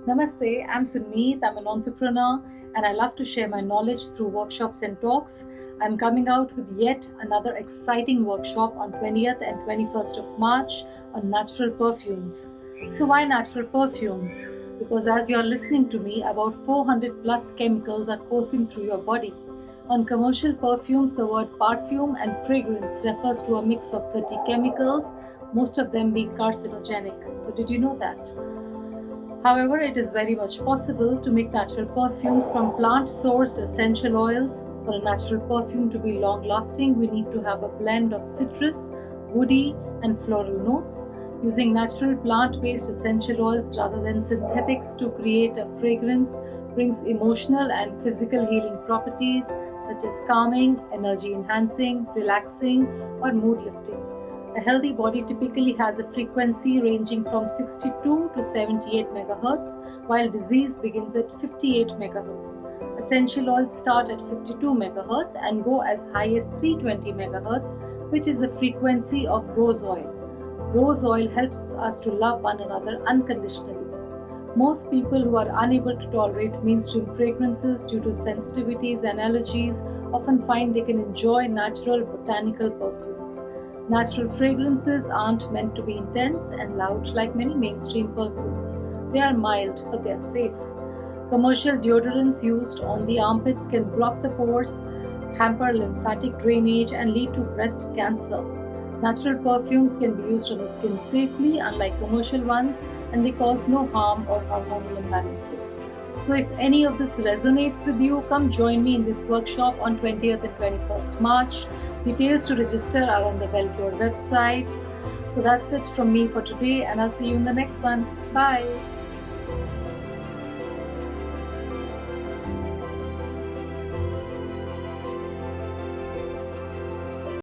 Namaste, I'm Sunmeet. I'm an entrepreneur and I love to share my knowledge through workshops and talks. I'm coming out with yet another exciting workshop on 20th and 21st of March on natural perfumes. So, why natural perfumes? Because as you're listening to me, about 400 plus chemicals are coursing through your body. On commercial perfumes, the word perfume and fragrance refers to a mix of 30 chemicals, most of them being carcinogenic. So, did you know that? However, it is very much possible to make natural perfumes from plant-sourced essential oils. For a natural perfume to be long-lasting, we need to have a blend of citrus, woody, and floral notes. Using natural plant-based essential oils rather than synthetics to create a fragrance brings emotional and physical healing properties such as calming, energy-enhancing, relaxing, or mood-lifting. A healthy body typically has a frequency ranging from 62 to 78 MHz, while disease begins at 58 MHz. Essential oils start at 52 MHz and go as high as 320 MHz, which is the frequency of rose oil. Rose oil helps us to love one another unconditionally. Most people who are unable to tolerate mainstream fragrances due to sensitivities and allergies often find they can enjoy natural botanical perfumes. Natural fragrances aren't meant to be intense and loud like many mainstream perfumes. They are mild, but they are safe. Commercial deodorants used on the armpits can block the pores, hamper lymphatic drainage, and lead to breast cancer. Natural perfumes can be used on the skin safely, unlike commercial ones, and they cause no harm or hormonal imbalances. So if any of this resonates with you, come join me in this workshop on 20th and 21st March. Details to register are on the Wellcure website. So that's it from me for today, and I'll see you in the next one. Bye.